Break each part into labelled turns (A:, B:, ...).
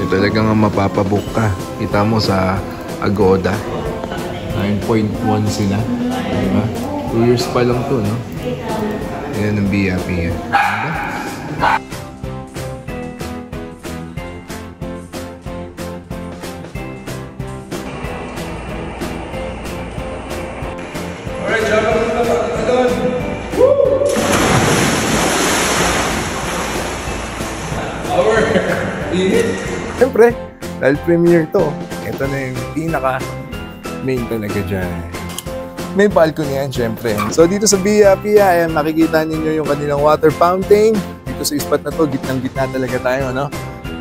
A: talagang mapapabook ka. Kita mo sa Agoda, 9.1 sila. Diba? 2 years pa lang to, no? Yan ang Via Pia. Alright, shout out na doon! Power! Siyempre, dahil premiere to, ito na yung pinaka main talaga dyan. May balcony yan, syempre. So dito sa Via Pia, ayan, makikita ninyo yung kanilang water fountain. Dito sa spot na to, gitnang-gitna talaga tayo, no?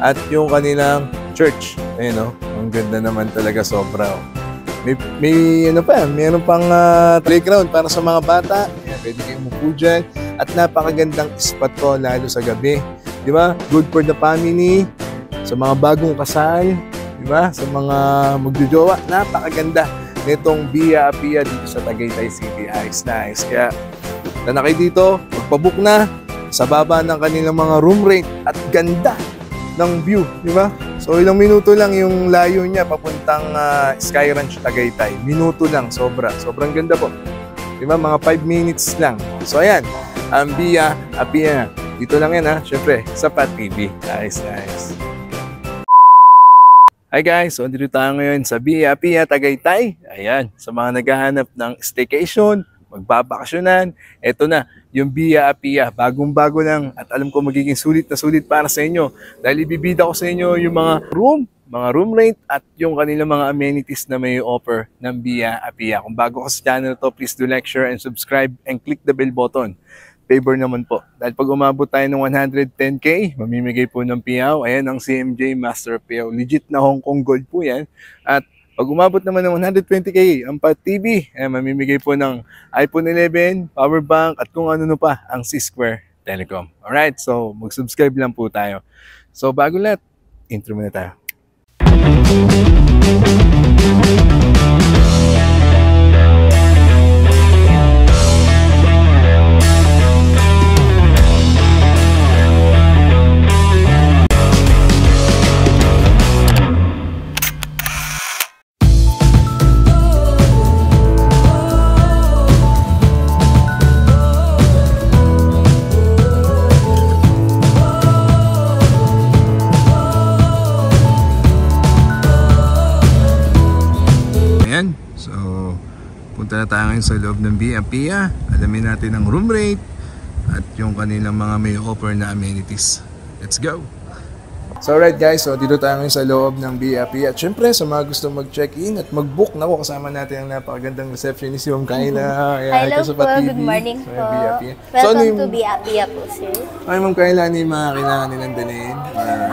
A: At yung kanilang church. Ayun, no? Ang ganda naman talaga, sobra. May ano pa, mayroon pang playground para sa mga bata. Ayan, pwede kayong umupo dyan. At napakagandang spot to, lalo sa gabi. Di ba? Good for the family. Sa mga bagong kasal. Di ba? Sa mga magjojowa. Napakaganda nitong Via Pia dito sa Tagaytay City. Nice. Kaya, na kayo dito, magpabook na sa baba ng kanilang mga room rate at ganda ng view, di ba? So, ilang minuto lang yung layo niya papuntang Sky Ranch Tagaytay. Minuto lang, sobrang ganda po. Di ba? Mga 5 minutes lang. So, ayan, ang Via Pia. Dito lang yan, ha? Siyempre, sa Pat TV. Nice. Hi guys, so dito tayo ngayon sa Via Pia Tagaytay. Ayan, sa mga naghahanap ng staycation, magbabakasyonan, eto na, yung Via Pia, bagong-bago lang at alam ko magiging sulit na sulit para sa inyo dahil ibibida ko sa inyo yung mga room rate at yung kanilang mga amenities na may offer ng Via Pia. Kung bago ka sa channel to, please do like, share, and subscribe and click the bell button. Favor naman po. Dahil pag umabot tayo ng 110K, mamimigay po ng piyaw. Ayan ang CMJ Master Piyaw. Legit na Hong Kong Gold po yan. At pag umabot naman ng 120K, ang Pat TV, mamimigay po ng iPhone 11, power bank, at kung ano pa, ang C-Square Telecom. Alright, so mag-subscribe lang po tayo. So bago lahat, intro muna tayo. So, punta na tayo ngayon sa loob ng Via Pia. Alamin natin ang room rate at yung kanilang mga may offer na amenities. Let's go! So alright guys, so dito tayo ngayon sa loob ng Via Pia. At syempre sa mga gustong mag-check-in at mag-book, naku, kasama natin ang napakagandang receptionist yung Kayla.
B: Hello po, good morning po. Welcome to Via Pia po, sir.
A: Ay, Ma'am Kayla, ano yung mga kailangan nilang dalhin?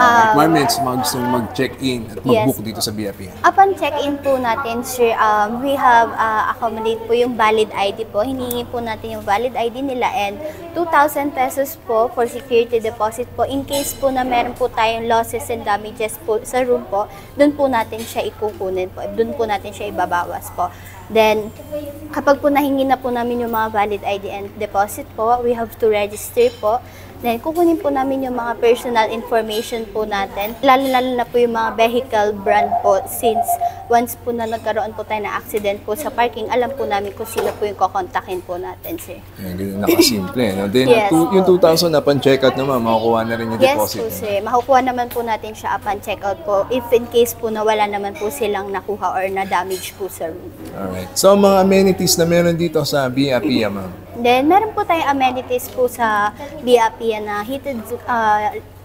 A: Requirements, mga gustong mag-check-in at mag-book dito sa Via Pia.
B: Upon check-in po natin, sir, we have accommodate po yung valid ID po. Hinihingi po natin yung valid ID nila and 2,000 pesos po for security deposit po. In case po na meron po tayong losses and damages po sa room po, doon po natin siya ikukunin po. Doon po natin siya ibabawas po. Then, kapag po nahingi na po namin yung mga valid ID and deposit po, we have to register po. Then, kukunin po namin yung mga personal information po natin. Lalo-lalo na po yung mga vehicle brand po since once po na nagkaroon po tayo ng accident po sa parking, alam po namin kung sino po yung kukontakin po natin, sir.
A: Yan, ganun nakasimple, no? Then,
B: yes,
A: yung 2,000 upon checkout naman, makukuha na rin yung deposit.
B: Yes po, sir. Makukuha naman po natin siya upon checkout po if in case po na wala naman po silang nakuha or na-damage po sa room.
A: Alright. So, mga amenities na meron dito sa Via Pia, ma'am?
B: Then, meron po tayong amenities po sa Via Pia na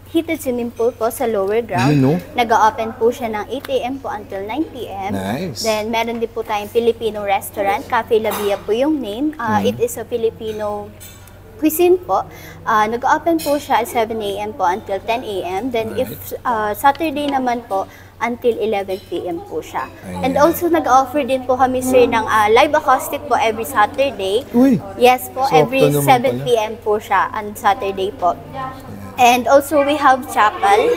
B: heated swimming pool po sa lower ground.
A: No?
B: Nag-open po siya ng 8 AM po until 9 PM.
A: Nice.
B: Then, meron din po tayong Filipino restaurant. Cafe La Via po yung name. It is a Filipino cuisine po. Nag-open po siya at 7 AM po until 10 AM. Then, if Saturday naman po, until 11 PM po siya.
A: Ayan.
B: And also, nag-offer din po kami, sir, ng live acoustic po every Saturday.
A: Uy!
B: Yes po, every
A: Sakto
B: 7
A: naman pala.
B: PM po siya on Saturday po. And also, we have chapel.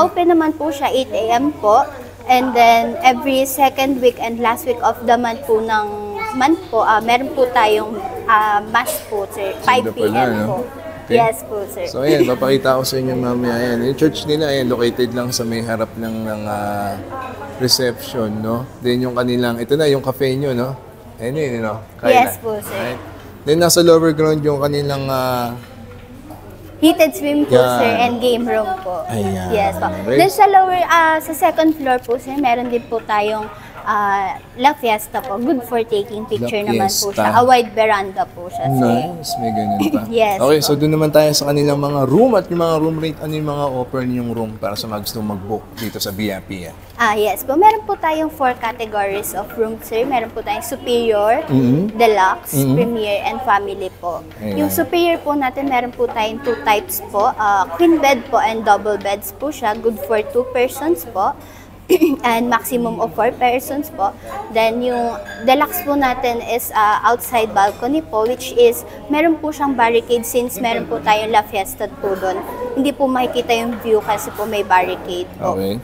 B: Open naman po siya 8 AM po. And then, every second week and last week of the month po meron po tayong mass po, sir. 5 PM po.
A: Okay?
B: Yes po, sir.
A: So, ayan, papakita ko sa inyo mamaya. Ayan, yung church nila, ayan, located lang sa may harap ng reception, no? Then yung kanilang, ito na, yung cafe nyo, no? Ayan yun, no? Kyla.
B: Yes po, sir.
A: Right? Then, nasa lower ground yung kanilang
B: Heated swim pool,
A: Yan.
B: sir, and game room po.
A: Ayan.
B: Yes po.
A: Right.
B: Then sa lower, sa second floor po, sir, meron din po tayong La Fiesta po. Good for taking picture
A: La
B: naman po
A: Fiesta.
B: siya. A wide veranda po siya, sir.
A: nice, may ganun pa.
B: Yes
A: Okay,
B: po.
A: so doon naman tayo sa kanilang mga room at yung mga room rate. Ano yung mga offer niyong room para sa mga gusto mag-book dito sa BIAPIA?
B: Yes po. Meron po tayong 4 categories of room, sir. Meron po tayong superior, deluxe, premier, and family po.
A: Ayan.
B: Yung superior po natin, meron po tayong 2 types po. Queen bed po and double beds po siya. Good for 2 persons po. And maximum of 4 persons po. Then yung deluxe po natin is outside balcony po, which is meron po siyang barricade since meron po tayong La Fiesta po doon. Hindi po makikita yung view kasi po may barricade po.
A: Okay.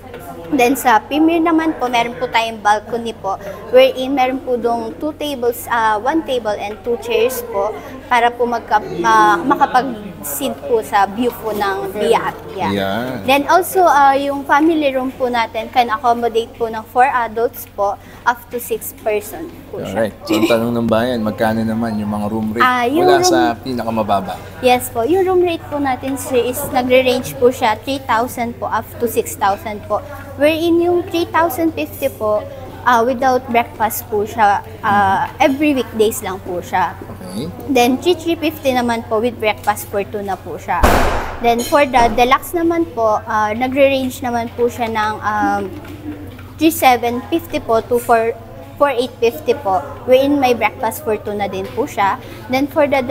B: Then sa premier naman po, meron po tayong balcony po, wherein meron po dong 2 tables, 1 table and 2 chairs po para po makapag-sit po sa view po ng BIAPIA.
A: Yan.
B: Then also, yung family room po natin can accommodate po ng 4 adults po up to 6 person po siya.
A: Alright. So, ang tanong ng bayan, magkano naman yung mga room rate
B: Yung
A: mula
B: room-
A: sa pinakamababa?
B: Yes po, yung room rate po natin, sir, is nagre-range po siya 3,000 po up to 6,000 po. Wherein yung 3,050 po, without breakfast po siya, every weekdays lang po siya.
A: Okay.
B: Then 3,350 naman po with breakfast for 2 na po siya. Then for the deluxe naman po, nagre-range naman po siya ng 3,750 po to 4,850 po, wherein may breakfast for 2 na din po siya. Then for the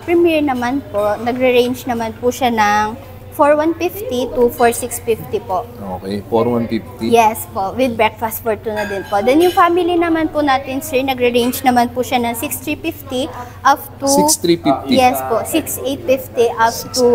B: premier naman po, nagre-range naman po siya ng 4,150 to 4,650 po.
A: Okay. 4,150.
B: Yes po, with breakfast for 2 na din po. Then yung family naman po natin, sir, nagre-range naman po siya ng 6,350 up to...
A: 6,350.
B: Yes po, 6,850 up to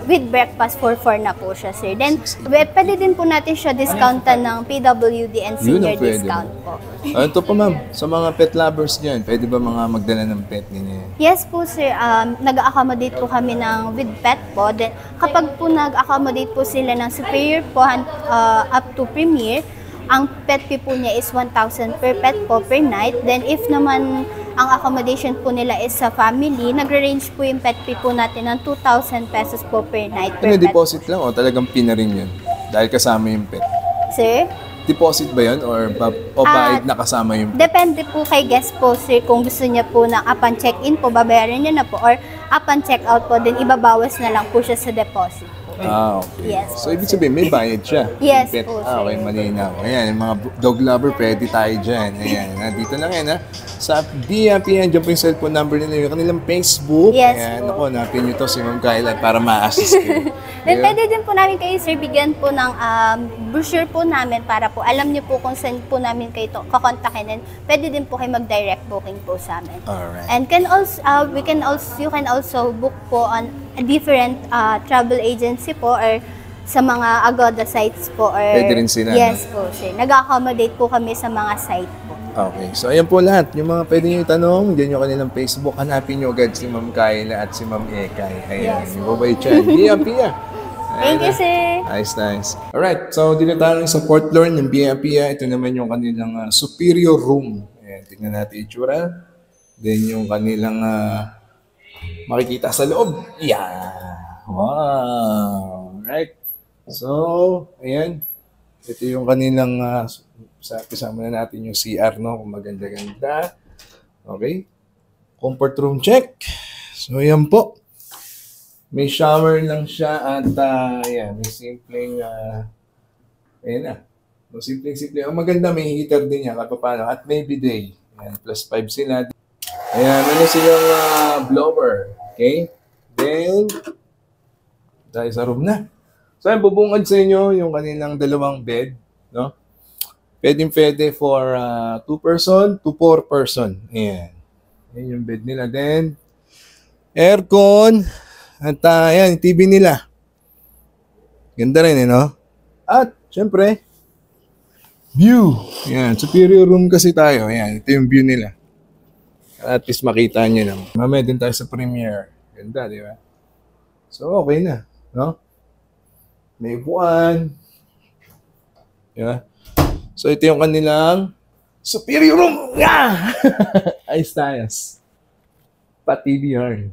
B: with breakfast for 4 na po siya, sir. Then, pwede din po natin siya discountan ng PWD and
A: Yun
B: senior
A: ang pwede.
B: discount po.
A: Ito pa ma'am, sa mga pet lovers dyan, pwede ba mga magdala ng pet ninyo?
B: Yes po, sir. Nag-accommodate po kami ng with pet po. Then, kapag po nag-accommodate po sila ng superior po up to premier, ang pet fee po niya is 1,000 per pet po per night. Then, if naman ang accommodation po nila is sa family, nagre-range po yung pet fee po natin ng 2,000 pesos po per night per
A: Ano,
B: pet.
A: deposit lang o talagang pina rin yun? Dahil kasama yung pet.
B: Sir?
A: Deposit ba yun or bayad na kasama yung pet?
B: Depende po kay guest po, sir, kung gusto niya po na upon check-in po, babayaran niya na po, or upon check-out po, din ibabawas na lang po siya sa deposit po.
A: Okay.
B: Yes,
A: So, ibig sabihin, may bayad siya.
B: Yes,
A: Yung pet.
B: po,
A: Okay,
B: sir.
A: malinaw. Ayan, yung mga dog lover, pwede tayo dyan. Ayan, nandito lang yan, ha? Sa BIAPIA, dyan po yung cellphone number nila, yung kanilang Facebook.
B: Yes,
A: Ayan,
B: po.
A: ako, hanapin nyo to si Ma'am Kyla para ma-assist kayo.
B: Then,
A: Ayan.
B: pwede din po namin kayo, sir, bigyan po ng brochure po namin para po alam niyo po kung saan po namin kayo kakontakin. And pwede din po kayo mag-direct booking po sa amin.
A: Alright.
B: And you can also book po on a different travel agency po or sa mga Agoda sites po. Or,
A: Pwede rin sila,
B: Yes po, sir. Nag-accommodate po kami sa mga site po.
A: Okay. So, ayan po lahat. Yung mga pwede nyo itanong, dyan yung kanilang Facebook. Hanapin nyo agad si Ma'am Kyla at si Ma'am Ekay. Ayan.
B: Yes.
A: Yung babay dyan. BIAPIA.
B: Thank you, sir.
A: Nice. Alright. So, dito tayo sa fourth floor ng BIAPIA. Ito naman yung kanilang superior room. Ayan. Tingnan natin itsura. Then, yung kanilang makikita sa loob. Yeah. Wow. Alright. So, ayan. Ito yung kanilang, kasama na natin yung CR, no? Kung maganda-ganda. Okay. Comfort room check. So, ayan po. May shower lang siya at, ayan, may simpleng, ayan na. No, simpleng-simple. Ang maganda, may heater din yan, kapapano. At may bidet. Ayan, +5 sila. Ayan, ano silang blower. Okay. Then, dahil sa room na. So, ayan, bubungad sa inyo yung kanilang dalawang bed, no? Pwede for 2 person to 4 person. Ayan. Ayan yung bed nila. Then, aircon. At ayan, TV nila. Ganda rin, no? At, syempre, view. Ayan, superior room kasi tayo. Ayan, ito yung view nila. At least makita nyo lang. Mamaya din tayo sa premiere. Ganda, di ba? So, okay na. No? May upuan. Yeah. So, ito yung kanilang superior room. Yeah! Ayos na ayos. Pa-TV yarn.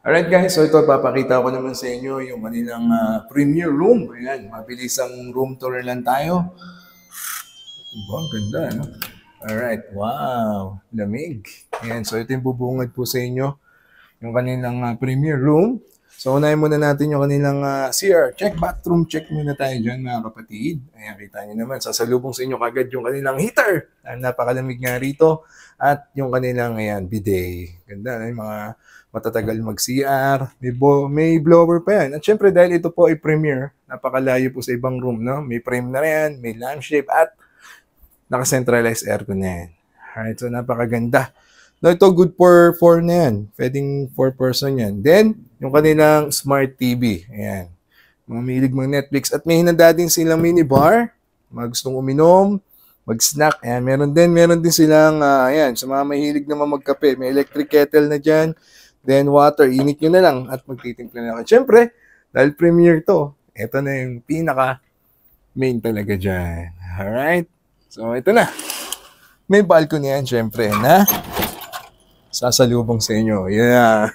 A: Alright guys, so ito papakita ko naman sa inyo yung kanilang premier room. Ayan, mabilisang room tour lang tayo. Wow, ganda, no? Alright, wow, lamig. Ayan, so ito yung bubungad po sa inyo, yung kanilang premier room. So unahin muna natin yung kanilang CR. Check bathroom, check muna tayo dyan mga kapatid. Ayan, kita nyo naman, sasalubong sa inyo kagad yung kanilang heater. Napakalamig nga rito. At yung kanilang, ayan, bidet. Ganda, no? Yung mga matatagal mag-CR, may blower pa yan. At syempre dahil ito po ay premier, napakalayo po sa ibang room, no? May frame na rin, may lampshade at naka-centralized aircon na yan. Alright, so napakaganda. No, ito good for 4 na yan. Pwedeng 4 person yan. Then, yung kanilang smart TV. Ayan. Mga milig mga Netflix. At may hinanda din silang minibar. Mga gustong uminom, mag-snack. Ayan, meron din silang, ayan, sa mga mahilig naman magkape. May electric kettle na dyan. Then water, init nyo na lang at magtitimpla na lang. Siyempre, dahil premiere to, ito na yung pinaka main talaga dyan. Alright? So, ito na. May balcony yan, siyempre, na sasalubong sa inyo. Yeah.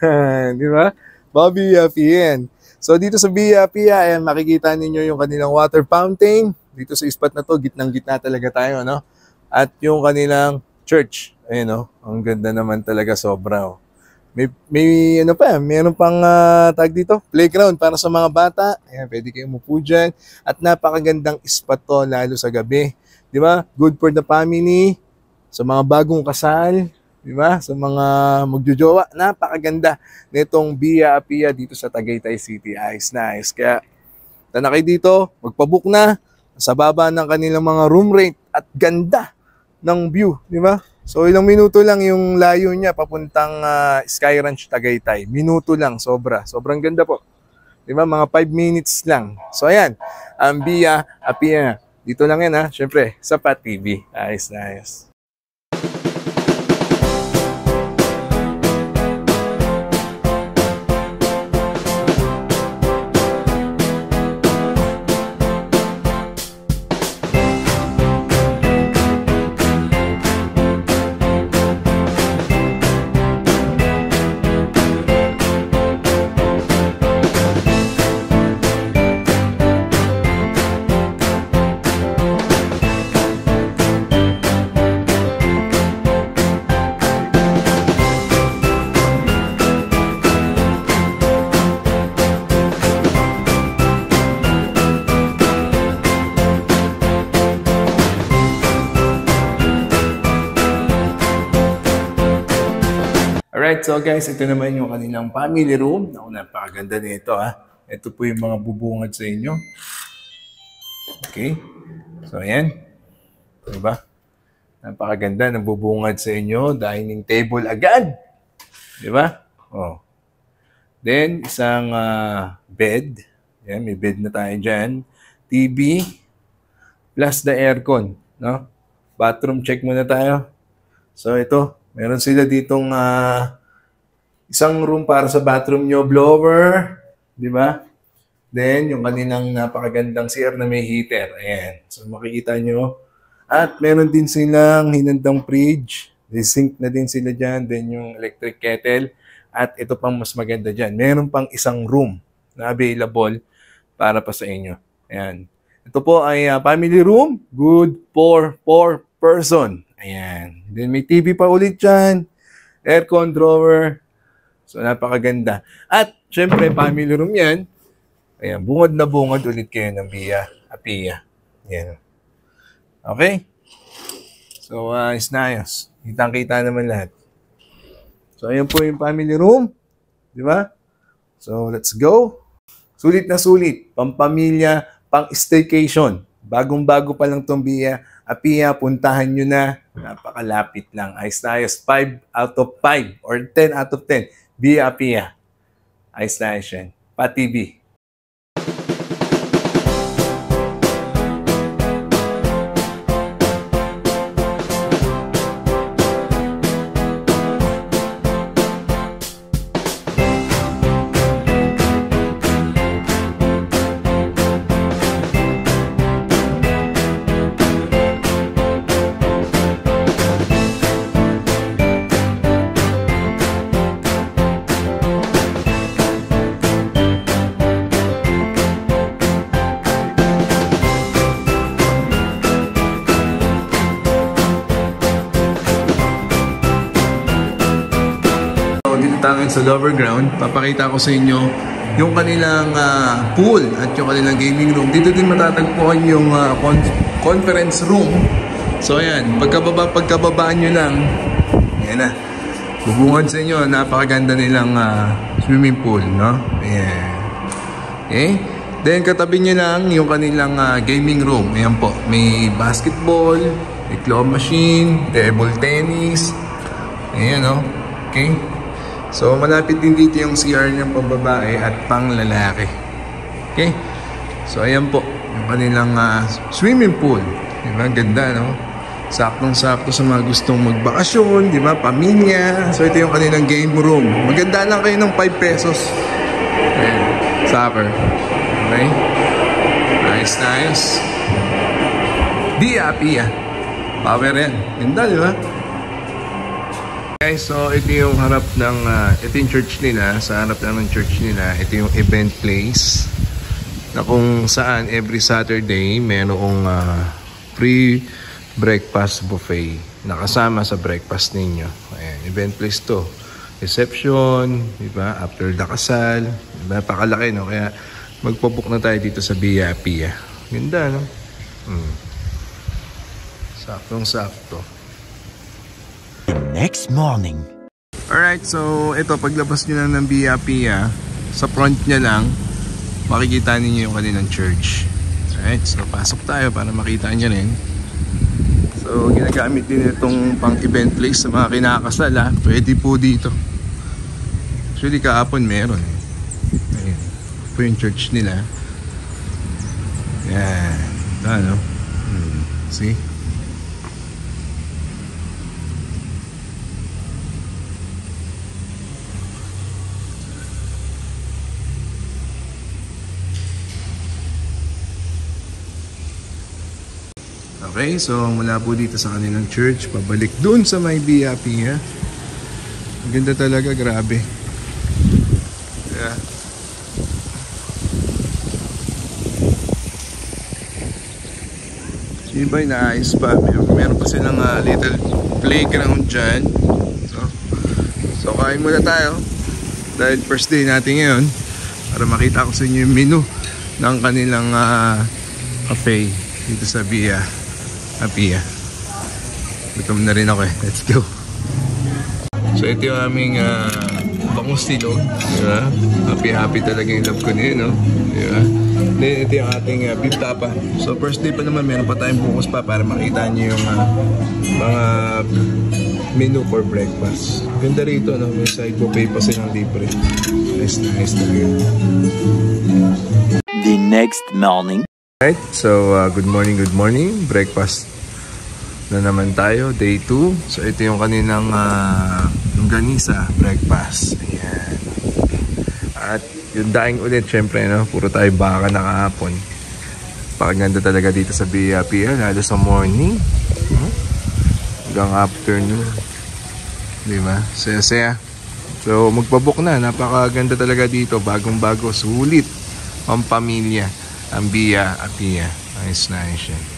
A: Di ba? Bobby Pien. So, dito sa Via Pia, ayan, makikita ninyo yung kanilang water fountain. Dito sa spot na to, gitnang-gitna talaga tayo, no? At yung kanilang church. Ayan, no? Ang ganda naman talaga, sobra, oh. May ano pa, meron pang tag dito, playground para sa mga bata. Ayan, pwede kayong umupo dyan. At napakagandang spot to, lalo sa gabi. Di ba? Good for the family, sa mga bagong kasal, di ba? Sa mga magjojowa, napakaganda nitong Via Apia dito sa Tagaytay City. Ayos na, ayos. Kaya, tana kayo dito, magpabook na sa baba ng kanilang mga room rate at ganda ng view, di ba? So, ilang minuto lang yung layo niya papuntang Sky Ranch Tagaytay. Minuto lang, sobra. Sobrang ganda po. Di ba? Mga 5 minutes lang. So, ayan. Ang Via Apia. Dito lang yan, ha. Siyempre, sa Pat TV. Ayos na ayos. Alright, so guys, ito naman yung kanilang family room. Naku, napakaganda nito, ha. Ito po yung mga bubungad sa inyo. Okay. So, ayan. Diba? Napakaganda ng bubungad sa inyo. Dining table agad. Diba? Oh. Then, isang bed. Ayan, may bed na tayo dyan. TV. Plus the aircon. No? Bathroom check muna tayo. So, ito. Meron sila ditong isang room para sa bathroom nyo, blower, di ba? Then, yung kanilang napakagandang CR na may heater. Ayan. So, makikita nyo. At meron din silang hinandang fridge. May sink na din sila dyan. Then, yung electric kettle. At ito pang mas maganda dyan. Meron pang isang room na available para pa sa inyo. Ayan. Ito po ay family room. Good for 4 person. Ayan. Then may TV pa ulit dyan. Aircon, drawer. So, napakaganda. At, syempre, family room yan. Ayan, bungad na bungad ulit kayo ng Via Apia. Ayan. Okay? So, is na ayos. Kitang-kita naman lahat. So, ayan po yung family room. Di ba? So, let's go. Sulit na sulit. Pampamilya, pang-staycation. Bagong-bago pa lang itong Via Apia. Puntahan nyo na. Napakalapit lang. Ayos na ayos. 5 out of 5 or 10 out of 10. Via Apia. Ayos na ayos yan. Pa-TV. Sa lower ground, papakita ko sa inyo yung kanilang pool at yung kanilang gaming room. Dito din matatagpuan yung conference room. So ayan, pagkababaan nyo lang, ayan na, bubungad sa inyo, napakaganda nilang swimming pool, no? Ayan. Okay? Then katabi nyo lang yung kanilang gaming room. Ayan po, may basketball, may claw machine, table tennis. Ayan, no? Okay? So, malapit din dito yung CR ng pambabae at panglalaki. Okay? So, ayan po. Yung kanilang swimming pool. Diba? Ganda, no? Saktong-sakto sa mga gustong magbakasyon. Diba? Pamilya. So, ito yung kanilang game room. Maganda lang kayo ng 5 pesos. Ayan. Soccer. Okay? Nice, nice. Via Apia. Power yan. Ganda, diba? Guys, so ito yung harap ng ito yung church nila. Sa harap ng church nila, ito yung event place na kung saan every Saturday mayroong free breakfast buffet nakasama sa breakfast ninyo. Ayan, event place to. Reception, diba? After the kasal, diba? Pakalaki, no? Kaya magpabook na tayo dito sa Via Apia. Ganda, no? Saktong-sakto.
C: Next morning.
A: Alright, so ito, paglabas nyo lang ng Via Apia, sa front nya lang, makikita ninyo yung kanilang church. Alright, so pasok tayo para makita nyo rin. So, ginagamit din itong pang-event place sa mga kinakasal, ha? Pwede po dito. Actually, kahapon meron. Ayan, ito yung church nila. Yan. Ano? See? Okay, so mula po dito sa kanilang church, pabalik dun sa may Via Apia. Ang ganda talaga, grabe. Yeah. So yun ba, inaayos pa. Meron pa silang little playground dyan. So kain muna tayo. Dahil first day natin ngayon, para makita ko sa inyo yung menu ng kanilang cafe dito sa Via Apia. Gutom na rin ako eh. Let's go. So ito yung aming bangus silog. Diba? Happy talaga yung love ko niya, no? Diba? Then ito yung ating beef tapa. So first day pa naman, meron pa tayong bukas pa para makita niyo yung mga menu for breakfast. Ganda rito, no? May side buffet pa silang libre. Nice talaga.
C: The next morning.
A: Alright, so good morning. Breakfast na naman tayo, day 2. So ito yung kanilang longganisa breakfast. Ayan. At yung daing ulit, syempre, no? Puro tayo baka na kahapon. Pakaganda talaga dito sa Via Apia, lalo sa morning. Hanggang afternoon. Diba? Saya-saya. So magpabook na, napakaganda talaga dito. Bagong-bago, sulit. Pampamilya ang Via Apia. Nice yan.